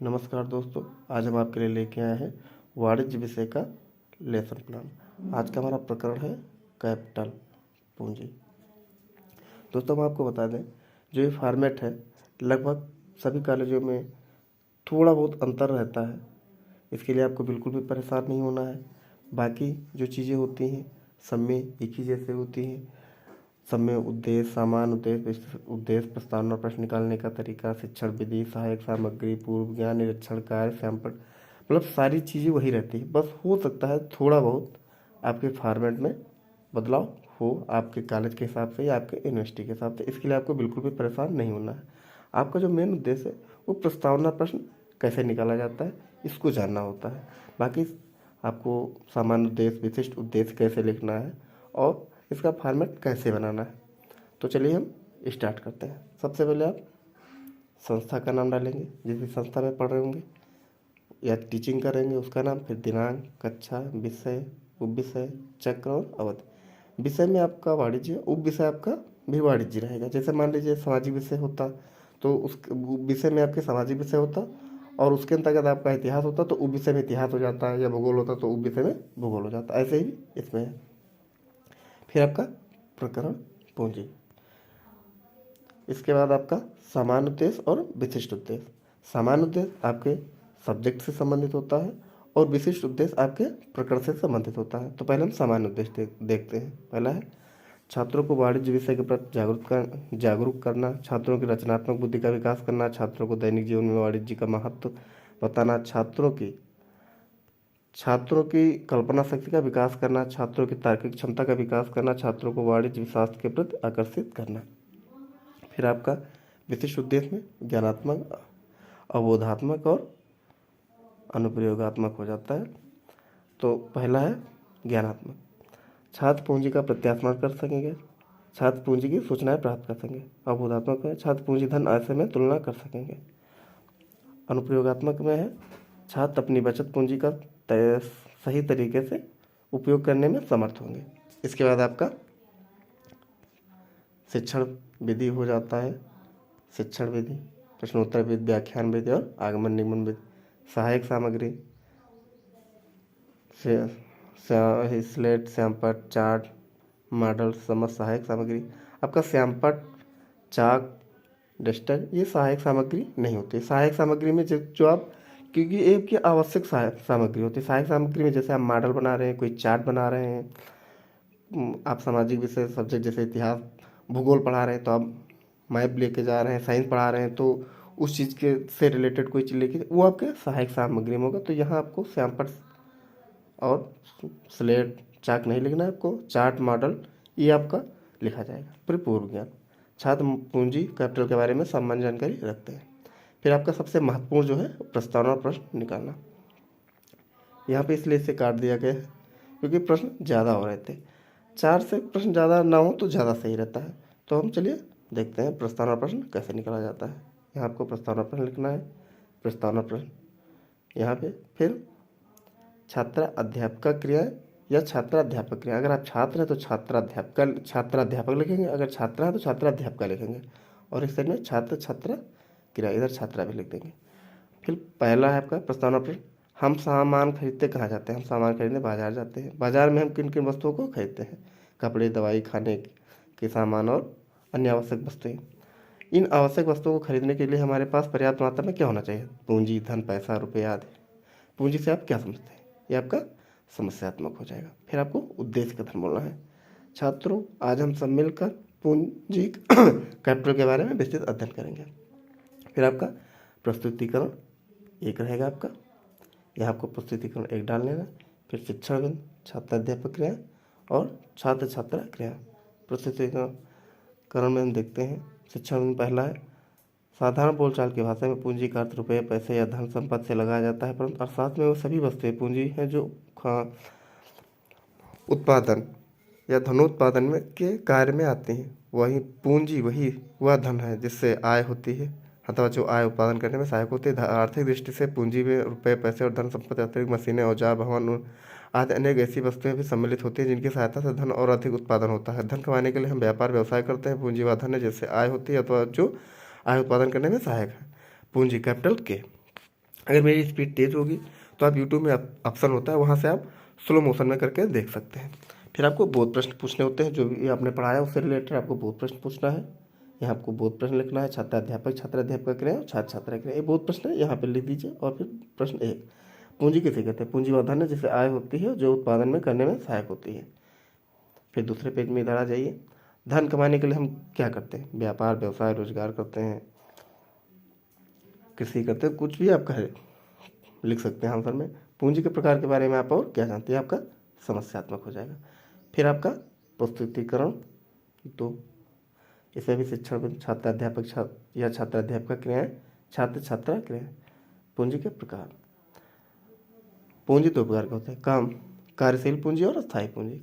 नमस्कार दोस्तों, आज हम आपके लिए लेके आए हैं वाणिज्य विषय का लेसन प्लान। आज का हमारा प्रकरण है कैपिटल पूंजी। दोस्तों हम आपको बता दें, जो ये फॉर्मेट है लगभग सभी कॉलेजों में थोड़ा बहुत अंतर रहता है। इसके लिए आपको बिल्कुल भी परेशान नहीं होना है। बाकी जो चीज़ें होती हैं सब में एक ही जैसे होती हैं। सब में उद्देश्य, सामान्य उद्देश्य, प्रस्तावना, प्रश्न निकालने का तरीका, शिक्षण विधि, सहायक सामग्री, पूर्व ज्ञान, निरीक्षण कार्य, सैंपल, मतलब सारी चीज़ें वही रहती है। बस हो सकता है थोड़ा बहुत आपके फॉर्मेट में बदलाव हो, आपके कॉलेज के हिसाब से या आपके यूनिवर्सिटी के हिसाब से। इसके लिए आपको बिल्कुल भी परेशान नहीं होना है। आपका जो मेन उद्देश्य है वो प्रस्तावना प्रश्न कैसे निकाला जाता है इसको जानना होता है। बाकी आपको सामान्य उद्देश्य, विशिष्ट उद्देश्य कैसे लिखना है और इसका फॉर्मेट कैसे बनाना है। तो चलिए हम स्टार्ट करते हैं। सबसे पहले आप संस्था का नाम डालेंगे, जिस भी संस्था में पढ़ रहे होंगे या टीचिंग करेंगे उसका नाम, फिर दिनांक, कक्षा, विषय, उपविषय, चक्र और अवधि। विषय में आपका वाणिज्य, उपविषय आपका भी वाणिज्य रहेगा। जैसे मान लीजिए सामाजिक विषय होता तो उस विषय में आपके सामाजिक विषय होता और उसके अंतर्गत आपका इतिहास होता तो उप विषय में इतिहास हो जाता है, या भूगोल होता तो उप विषय में भूगोल हो जाता। ऐसे ही इसमें है। फिर आपका प्रकरण पूंजी, इसके बाद आपका सामान्य उद्देश्य और विशिष्ट उद्देश्य। सामान्य उद्देश्य आपके सब्जेक्ट से संबंधित होता है और विशिष्ट उद्देश्य आपके प्रकरण से संबंधित होता है। तो पहले हम सामान्य उद्देश्य देखते हैं। पहला है छात्रों को वाणिज्य विषय के प्रति जागरूक करना, छात्रों की रचनात्मक बुद्धि का विकास करना, छात्रों को दैनिक जीवन में वाणिज्य का महत्व बताना, छात्रों की कल्पना शक्ति का विकास करना, छात्रों की तार्किक क्षमता का विकास करना, छात्रों को वाणिज्य शास्त्र के प्रति आकर्षित करना। फिर आपका विशिष्ट उद्देश्य में ज्ञानात्मक, अवबोधात्मक और अनुप्रयोगात्मक हो जाता है। तो पहला है ज्ञानात्मक, छात्र पूंजी का प्रत्याशरण कर सकेंगे, छात्र पूंजी की सूचनाएं प्राप्त कर सकेंगे। अवबोधात्मक में छात्र पूंजी धन आय में तुलना कर सकेंगे। अनुप्रयोगात्मक में है छात्र अपनी बचत पूंजी का सही तरीके से उपयोग करने में समर्थ होंगे। इसके बाद आपका शिक्षण विधि हो जाता है। शिक्षण विधि, प्रश्नोत्तर विधि, व्याख्यान विधि और आगमन निगमन विधि। सहायक सामग्री, स्लेट, श्यामपट्ट, चार्ट, मॉडल, समझ। सहायक सामग्री आपका श्यामपट्ट, चाक, डस्टर, ये सहायक सामग्री नहीं होती। सहायक सामग्री में जो आप, क्योंकि ये आपकी आवश्यक सहायक सामग्री होती है। सहायक सामग्री में जैसे आप मॉडल बना रहे हैं, कोई चार्ट बना रहे हैं, आप सामाजिक विषय सब्जेक्ट जैसे इतिहास, भूगोल पढ़ा रहे हैं तो आप मैप लेके जा रहे हैं, साइंस पढ़ा रहे हैं तो उस चीज़ के से रिलेटेड कोई चीज़ लेके, वो आपके सहायक सामग्री में होगा। तो यहाँ आपको श्यामपट्ट और स्लेट, चाक नहीं लिखना है आपको। चार्ट, मॉडल ये आपका लिखा जाएगा। फिर पूर्व ज्ञान, छात्र पूंजी कैपिटल के बारे में सामान्य जानकारी रखते हैं। फिर आपका सबसे महत्वपूर्ण जो है प्रस्तावना प्रश्न निकालना। यहाँ पे इसलिए इसे काट दिया गया है क्योंकि प्रश्न ज़्यादा हो रहे थे। 4 से प्रश्न ज़्यादा ना हो तो ज़्यादा सही रहता है। तो हम चलिए देखते हैं प्रस्तावना प्रश्न कैसे निकाला जाता है। यहाँ आपको प्रस्तावना प्रश्न लिखना है। प्रस्तावना प्रश्न यहाँ पे, फिर छात्र अध्यापक क्रिया या छात्राध्यापक क्रिया। अगर आप छात्र हैं तो छात्राध्यापक लिखेंगे, अगर छात्रा है तो छात्राध्यापक लिखेंगे। और इस साइड में छात्र छात्रा क्रिया, इधर छात्रा भी लिख देंगे। फिर पहला है आपका प्रस्तावना प्रश्न, हम सामान खरीदते कहाँ जाते हैं। हम सामान खरीदने बाजार जाते हैं। बाजार में हम किन किन वस्तुओं को खरीदते हैं, कपड़े, दवाई, खाने के सामान और अन्य आवश्यक वस्तुएं। इन आवश्यक वस्तुओं को खरीदने के लिए हमारे पास पर्याप्त मात्रा में क्या होना चाहिए, पूंजी, धन, पैसा, रुपये आदि। पूंजी से आप क्या समझते हैं, ये आपका समस्यात्मक हो जाएगा। फिर आपको उद्देश्य कथन बोलना है, छात्रों आज हम सब मिलकर पूंजी कैपिटल के बारे में विस्तृत अध्ययन करेंगे। फिर आपका प्रस्तुतिकरण एक रहेगा आपका, यहाँ आपको प्रस्तुतिकरण एक डाल लेना। फिर शिक्षण बिंदु, छात्राध्यापक क्रिया और छात्र छात्रा क्रिया। प्रस्तुतिकरण में हम देखते हैं शिक्षण बिंदु पहला है, साधारण बोलचाल की भाषा में पूंजी का अर्थ रुपये, पैसे या धन संपत्ति से लगाया जाता है, परंतु अर्थशास्त्र में वो सभी वस्तुएं पूंजी हैं जो उत्पादन या धनोत्पादन में के कार्य में आती हैं। वही पूंजी वह धन है जिससे आय होती है अथवा जो आय उत्पादन करने में सहायक होती है। आर्थिक दृष्टि से पूंजी में रुपये, पैसे और धन संपत्ति, अतिरिक्त मशीनें, औजार, भवन आदि अनेक ऐसी वस्तुएं भी सम्मिलित होती हैं जिनकी सहायता से धन और अधिक उत्पादन होता है। धन कमाने के लिए हम व्यापार व्यवसाय करते हैं। पूंजी वह धन है जिससे आय होती है अथवा जो आय उत्पादन करने में सहायक है। पूंजी कैपिटल के। अगर मेरी स्पीड तेज़ होगी तो आप यूट्यूब में ऑप्शन होता है, वहाँ से आप स्लो मोशन में करके देख सकते हैं। फिर आपको बोध प्रश्न पूछने होते हैं, जो भी आपने पढ़ा है उससे रिलेटेड आपको बोध प्रश्न पूछना है। यहाँ आपको बोध प्रश्न लिखना है, छात्राध्यापक छात्राध्यापक क्रिया और छात्र छात्रा क्रिया, ये बोध प्रश्न है, यहाँ पे लिख दीजिए। और फिर प्रश्न 1, पूंजी किसे कहते हैं? पूंजी वह धन है जिससे आय होती है जो उत्पादन में करने में सहायक होती है। फिर दूसरे पेज में इधर आ जाइए। धन कमाने के लिए हम क्या करते हैं? व्यापार, व्यवसाय, रोजगार करते हैं, कृषि करते हैं, कुछ भी आप कहें लिख सकते हैं आंसर में। पूंजी के प्रकार के बारे में आप और क्या जानते हैं, आपका समस्यात्मक हो जाएगा। फिर आपका प्रस्तुतिकरण 2, इसमें भी शिक्षण, छात्राध्यापक या छात्राध्यापक क्रियाएं, छात्र छात्रा क्रियाएं। पूंजी के प्रकार, पूंजी 2 प्रकार के होते हैं, काम कार्यशील पूंजी और अस्थायी पूंजी।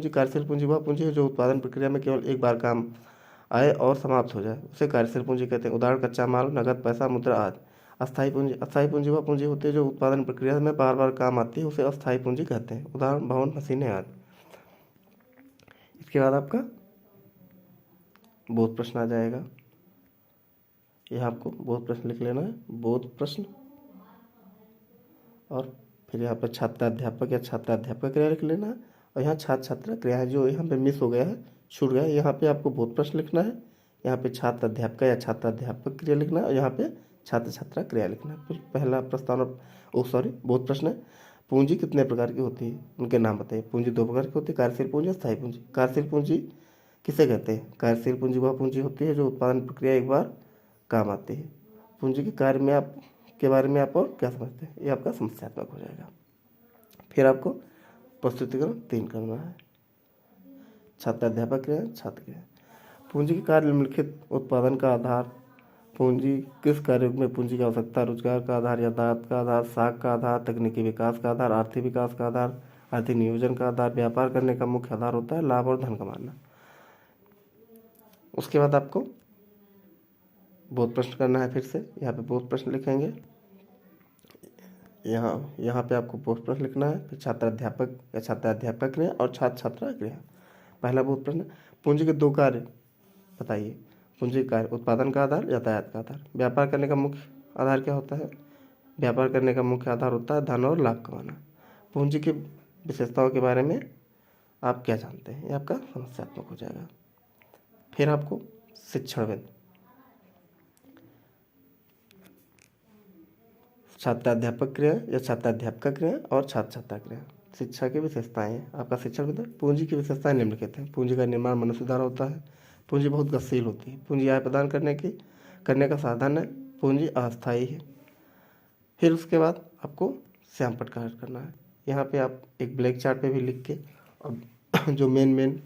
कार्यशील पूंजी वह पूंजी है जो उत्पादन प्रक्रिया में केवल एक बार काम आए और समाप्त हो जाए, उसे कार्यशील पूंजी कहते हैं। उदाहरण कच्चा माल, नगद पैसा, मुद्रा आदि। अस्थायी पूंजी वह पूंजी होती है जो उत्पादन प्रक्रिया में बार बार काम आती है, उसे अस्थायी पूंजी कहते हैं। उदाहरण भवन, मशीनें आदि। इसके बाद आपका बोध प्रश्न आ जाएगा। यह आपको बोध प्रश्न लिख लेना है, बोध प्रश्न। और फिर यहाँ पर छात्राध्यापक या छात्राध्यापक क्रिया लिख लेना है। और यहाँ छात्र छात्रा क्रिया है, जो यहाँ पे मिस हो गया है, छूट गया है, यहाँ पे आपको बोध प्रश्न लिखना है। यहाँ पे छात्राध्यापक या छात्राध्यापक क्रिया लिखना है और यहाँ पे छात्र छात्रा क्रिया लिखना है। फिर पहला प्रस्तावना बोध प्रश्न है, पूंजी कितने प्रकार की होती है, उनके नाम बताइए। पूंजी 2 प्रकार की होती है, कार्यशील पूंजी और स्थायी पूंजी। कार्यशील पूंजी किसे कहते हैं? कार्यशील पूंजी वह पूंजी होती है जो उत्पादन प्रक्रिया एक बार काम आती है। पूंजी के कार्य में आप के बारे में आप और क्या समझते हैं, ये आपका समस्यात्मक हो जाएगा। फिर आपको प्रस्तुतिकरण 3 करना है, छात्राध्यापक क्रिया, छात्र क्रिया। पूंजी के कार्य निम्नलिखित उत्पादन का आधार। पूंजी किस कार्य में पूंजी की आवश्यकता? रोजगार का आधार, यातायात का आधार, साख का आधार, तकनीकी विकास का आधार, आर्थिक विकास का आधार, आर्थिक नियोजन का आधार। व्यापार करने का मुख्य आधार होता है लाभ और धन कमाना। उसके बाद आपको बोध प्रश्न करना है। फिर से यहाँ पे बोध प्रश्न लिखेंगे, यहाँ पे आपको बोध प्रश्न लिखना है। फिर छात्राध्यापक या छात्राध्यापक क्रिया और छात्र छात्रा क्रिया। पहला बोध प्रश्न, पूंजी के 2 कार्य बताइए। पूंजी कार्य, उत्पादन का आधार, यातायात का आधार। व्यापार करने का मुख्य आधार क्या होता है? व्यापार करने का मुख्य आधार होता है धन और लाभ कमाना। पूंजी की विशेषताओं के बारे में आप क्या जानते हैं, ये आपका समस्यात्मक हो जाएगा। फिर आपको शिक्षण, छात्राध्यापक क्रिया या छात्राध्यापक क्रिया और छात्र छात्रा क्रिया। शिक्षा की विशेषताएं, आपका शिक्षण विधा। पूंजी की विशेषताएं निम्नलिखित हैं। पूंजी का निर्माण मनुष्य द्वारा होता है। पूंजी बहुत गतिशील होती है। पूंजी आय प्रदान करने का साधन है। पूंजी अस्थायी है। फिर उसके बाद आपको श्यामपट्ट कार्य करना है। यहाँ पे आप एक ब्लैक चार्ट पे भी लिख के, और जो मेन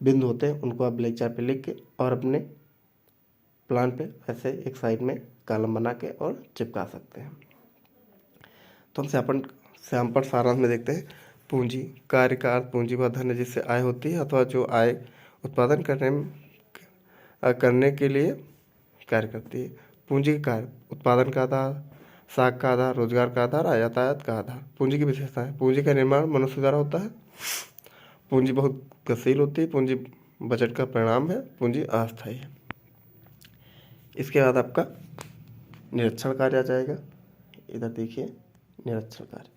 बिंदु होते हैं उनको आप ब्लैक चार्ट पे लिख के और अपने प्लान पे ऐसे एक साइड में कॉलम बना के और चिपका सकते हैं। तो हम श्यामपट्ट सारांश में देखते हैं। पूंजी कार्य का अर्थ पूंजी वह धन है जिससे आय होती है अथवा जो आय उत्पादन करने के लिए कार्य करती है। पूंजी के कार्य, उत्पादन का आधार, साख का आधार, रोजगार का आधार, यातायात का आधार। पूंजी की विशेषताएं, पूंजी का निर्माण मनुष्य द्वारा होता है। पूंजी बहुत गतिशील होती है। पूंजी बजट का परिणाम है। पूंजी अस्थायी है। इसके बाद आपका निरीक्षण कार्य आ जाएगा। इधर देखिए, निरीक्षण कार्य,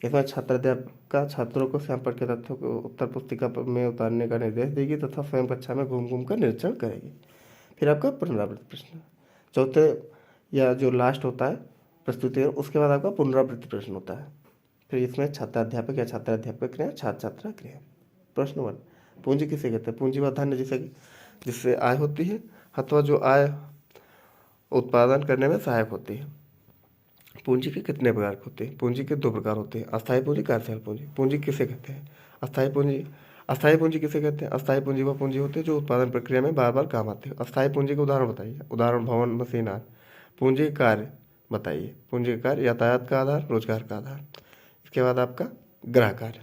इसमें छात्राध्यापक का छात्रों को श्यामपट्ट के तथ्यों को उत्तर पुस्तिका में उतारने का निर्देश देगी तथा स्वयं कक्षा में घूम घूम कर निरीक्षण करेगी। फिर आपका पुनरावृत्ति प्रश्न, चौथे या जो लास्ट होता है प्रस्तुति, उसके बाद आपका पुनरावृत्ति प्रश्न होता है। फिर इसमें छात्राध्यापक या छात्राध्यापक क्रिया, छात्र छात्रा क्रिया। प्रश्न 1, पूंजी किसे कहते हैं? पूंजी वह धन है जिससे आय होती है अथवा जो आय उत्पादन करने में सहायक होती है। पूंजी के कितने प्रकार होते हैं? पूंजी के 2 प्रकार होते हैं, अस्थायी पूंजी, कार्यशील पूंजी। पूंजी किसे कहते हैं? अस्थायी पूंजी किसे कहते हैं? अस्थायी पूंजी वह पूंजी होती है जो उत्पादन प्रक्रिया में बार बार काम आती है। अस्थायी पूंजी के उदाहरण बताइए। उदाहरण भवन, मशीन आदि। पूंजी कार्य बताइए। पूंजी कार्य, यातायात का आधार, रोजगार का आधार। इसके बाद आपका गृह कार्य।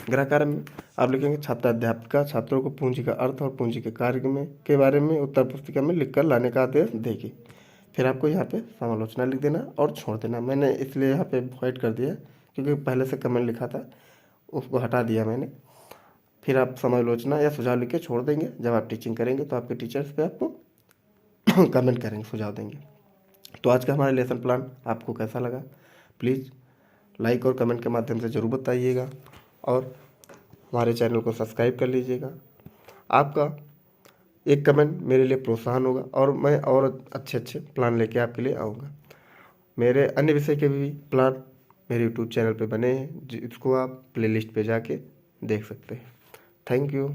गृह कार्य में आप लिखेंगे छात्राध्यापिका छात्रों को पूंजी का अर्थ और पूंजी के कार्य के बारे में उत्तर पुस्तिका में लिखकर लाने का आदेश देगी। फिर आपको यहाँ पे समालोचना लिख देना और छोड़ देना। मैंने इसलिए यहाँ पे वॉइड कर दिया क्योंकि पहले से कमेंट लिखा था, उसको हटा दिया मैंने। फिर आप समालोचना या सुझाव लिख के छोड़ देंगे। जब आप टीचिंग करेंगे तो आपके टीचर्स पे आपको कमेंट करेंगे, सुझाव देंगे। तो आज का हमारा लेसन प्लान आपको कैसा लगा, प्लीज़ लाइक और कमेंट के माध्यम से ज़रूर बताइएगा और हमारे चैनल को सब्सक्राइब कर लीजिएगा। आपका एक कमेंट मेरे लिए प्रोत्साहन होगा और मैं और अच्छे अच्छे प्लान लेके आपके लिए आऊँगा। मेरे अन्य विषय के भी प्लान मेरे यूट्यूब चैनल पे बने हैं, जिसको आप प्लेलिस्ट पे जाके देख सकते हैं। Thank you.